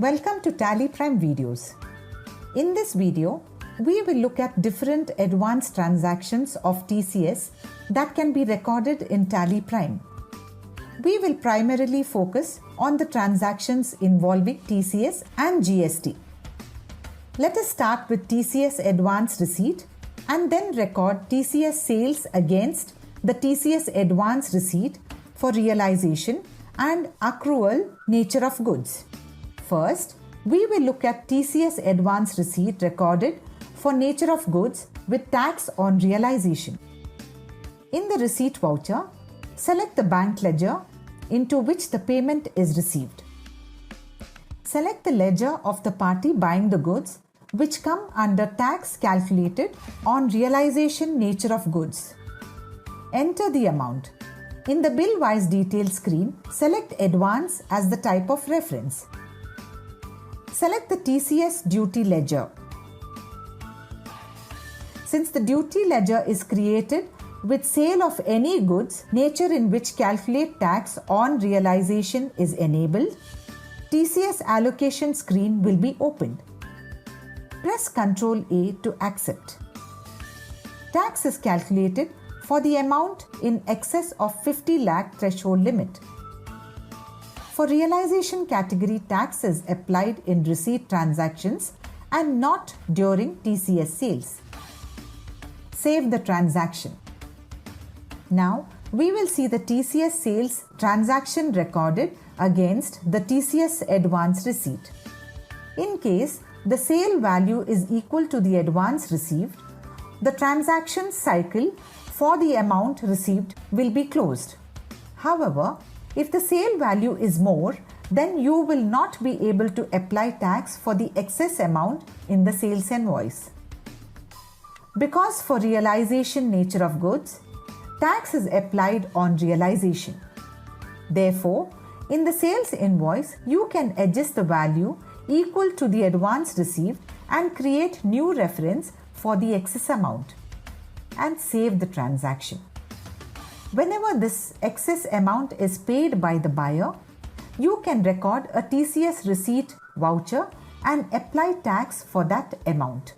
Welcome to Tally Prime videos. In this video, we will look at different advanced transactions of TCS that can be recorded in Tally Prime. We will primarily focus on the transactions involving TCS and GST. Let us start with TCS advance receipt and then record TCS sales against the TCS advance receipt for realization and accrual nature of goods. First, we will look at TCS advance receipt recorded for nature of goods with tax on realization. In the receipt voucher, select the bank ledger into which the payment is received. Select the ledger of the party buying the goods which come under tax calculated on realization nature of goods. Enter the amount. In the bill-wise detail screen, select Advance as the type of reference. Select the TCS duty ledger. Since the duty ledger is created with sale of any goods, nature in which calculate tax on realization is enabled, TCS allocation screen will be opened. Press Ctrl A to accept. Tax is calculated for the amount in excess of 50 lakh threshold limit. For realization category, tax is applied in receipt transactions and not during TCS sales. Save the transaction. Now, we will see the TCS sales transaction recorded against the TCS advance receipt. In case the sale value is equal to the advance received, the transaction cycle for the amount received will be closed. However, if the sale value is more, then you will not be able to apply tax for the excess amount in the sales invoice. Because for realization nature of goods, tax is applied on realization. Therefore, in the sales invoice, you can adjust the value equal to the advance received and create new reference for the excess amount and save the transaction. Whenever this excess amount is paid by the buyer, you can record a TCS receipt voucher and apply tax for that amount.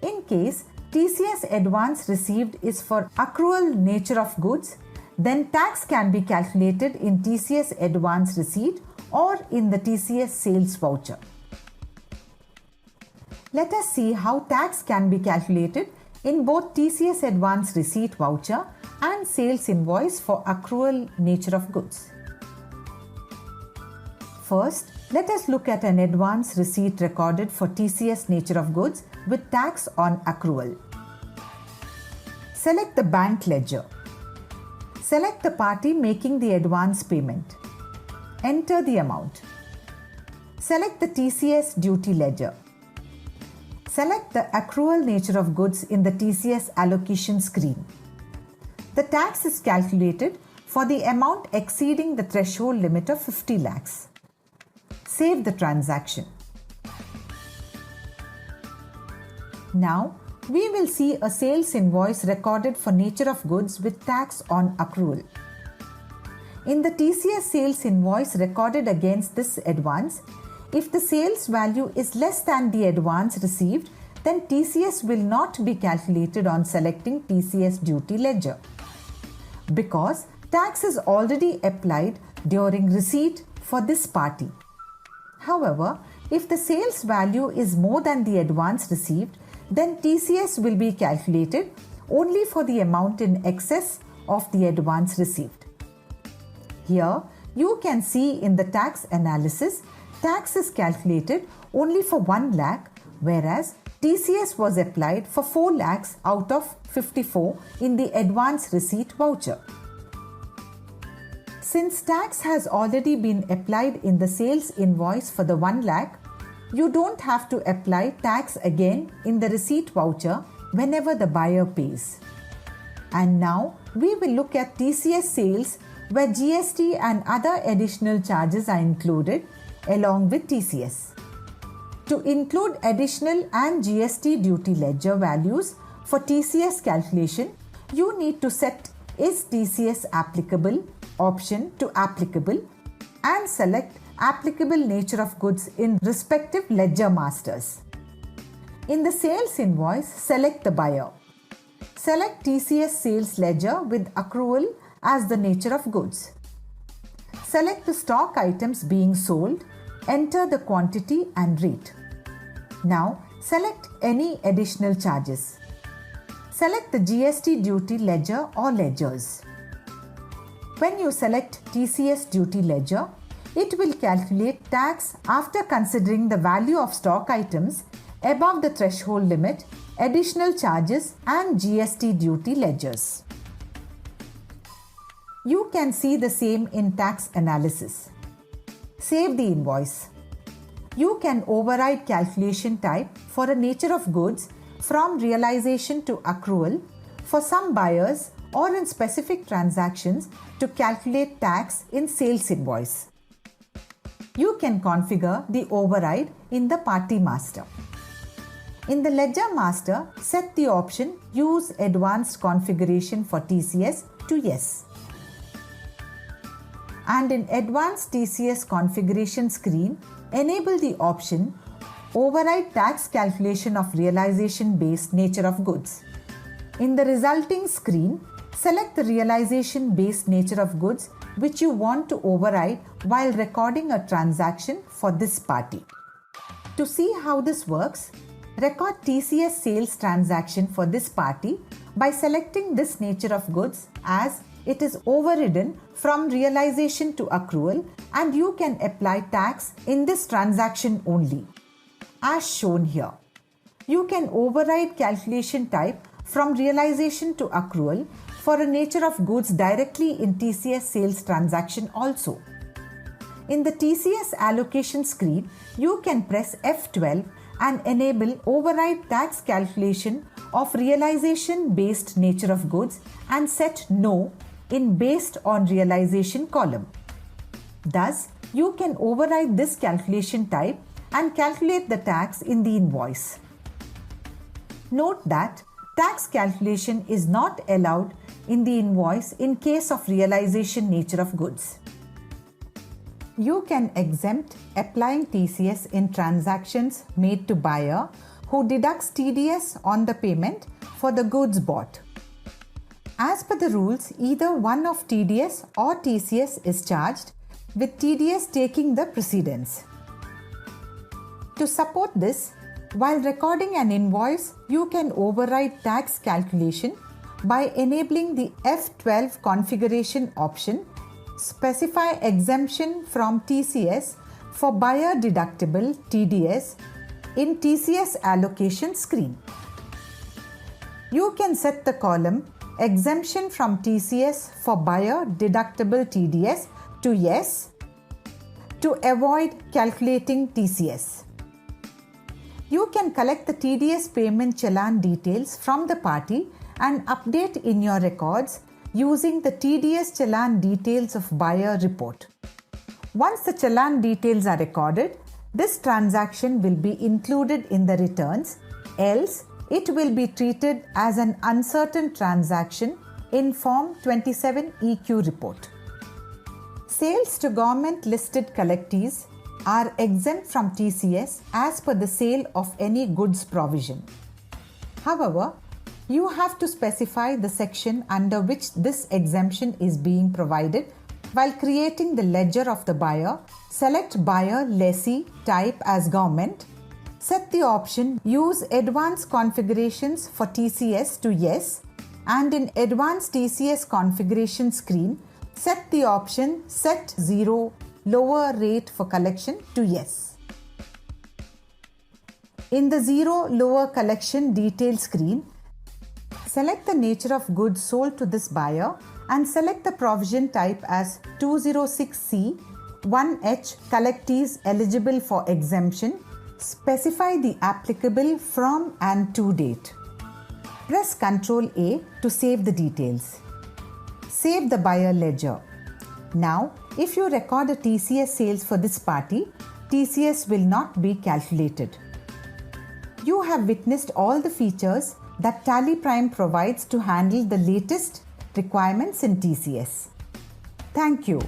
In case TCS advance received is for accrual nature of goods, then tax can be calculated in TCS advance receipt or in the TCS sales voucher. Let us see how tax can be calculated in both TCS advance receipt voucher and sales invoice for accrual nature of goods. First, let us look at an advance receipt recorded for TCS nature of goods with tax on accrual. Select the bank ledger. Select the party making the advance payment. Enter the amount. Select the TCS duty ledger. Select the accrual nature of goods in the TCS allocation screen. The tax is calculated for the amount exceeding the threshold limit of 50 lakhs. Save the transaction. Now, we will see a sales invoice recorded for nature of goods with tax on accrual. In the TCS sales invoice recorded against this advance, if the sales value is less than the advance received, then TCS will not be calculated on selecting TCS duty ledger, because tax is already applied during receipt for this party. However, if the sales value is more than the advance received, then TCS will be calculated only for the amount in excess of the advance received. Here, you can see in the tax analysis, tax is calculated only for 1 lakh, whereas TCS was applied for 4 lakhs out of 54 in the advance receipt voucher. Since tax has already been applied in the sales invoice for the 1 lakh, you don't have to apply tax again in the receipt voucher whenever the buyer pays. And now we will look at TCS sales where GST and other additional charges are included along with TCS. To include additional and GST duty ledger values for TCS calculation, you need to set Is TCS applicable option to applicable and select applicable nature of goods in respective ledger masters. In the sales invoice, select the buyer. Select TCS sales ledger with accrual as the nature of goods. Select the stock items being sold, enter the quantity and rate. Now, select any additional charges. Select the GST duty ledger or ledgers. When you select TCS duty ledger, it will calculate tax after considering the value of stock items above the threshold limit, additional charges and GST duty ledgers. You can see the same in tax analysis. Save the invoice. You can override calculation type for a nature of goods from realization to accrual for some buyers or in specific transactions to calculate tax in sales invoice. You can configure the override in the party master. In the ledger master, set the option Use Advanced Configuration for TCS to Yes. And in Advanced TCS Configuration screen, enable the option Override Tax Calculation of Realization-Based Nature of Goods. In the resulting screen, select the realization-based nature of goods which you want to override while recording a transaction for this party. To see how this works, record TCS sales transaction for this party by selecting this nature of goods as it is overridden from realization to accrual and you can apply tax in this transaction only. As shown here, you can override calculation type from realization to accrual for a nature of goods directly in TCS sales transaction also. In the TCS allocation screen, you can press F12 and enable override tax calculation of realization based nature of goods and set No in based on realization column. Thus, you can override this calculation type and calculate the tax in the invoice. Note that tax calculation is not allowed in the invoice in case of realization nature of goods. You can exempt applying TCS in transactions made to buyer who deducts TDS on the payment for the goods bought. As per the rules, either one of TDS or TCS is charged, with TDS taking the precedence. To support this, while recording an invoice, you can override tax calculation by enabling the F12 configuration option, specify exemption from TCS for buyer deductible TDS in TCS allocation screen. You can set the column Exemption from TCS for buyer deductible TDS to Yes to avoid calculating TCS. You can collect the TDS payment challan details from the party and update in your records using the TDS challan details of buyer report. Once the challan details are recorded, this transaction will be included in the returns, else it will be treated as an uncertain transaction in Form 27 EQ report. Sales to government listed collectees are exempt from TCS as per the sale of any goods provision. However, you have to specify the section under which this exemption is being provided while creating the ledger of the buyer. Select buyer lessee type as government. Set the option Use Advanced Configurations for TCS to Yes, and in Advanced TCS Configuration screen, set the option Set 0 Lower Rate for Collection to Yes. In the 0 Lower Collection Detail screen, select the nature of goods sold to this buyer and select the provision type as 206C 1H collectees eligible for exemption. Specify the applicable from and to date. Press Ctrl A to save the details. Save the buyer ledger. Now, if you record a TCS sales for this party, TCS will not be calculated. You have witnessed all the features that Tally Prime provides to handle the latest requirements in TCS. Thank you.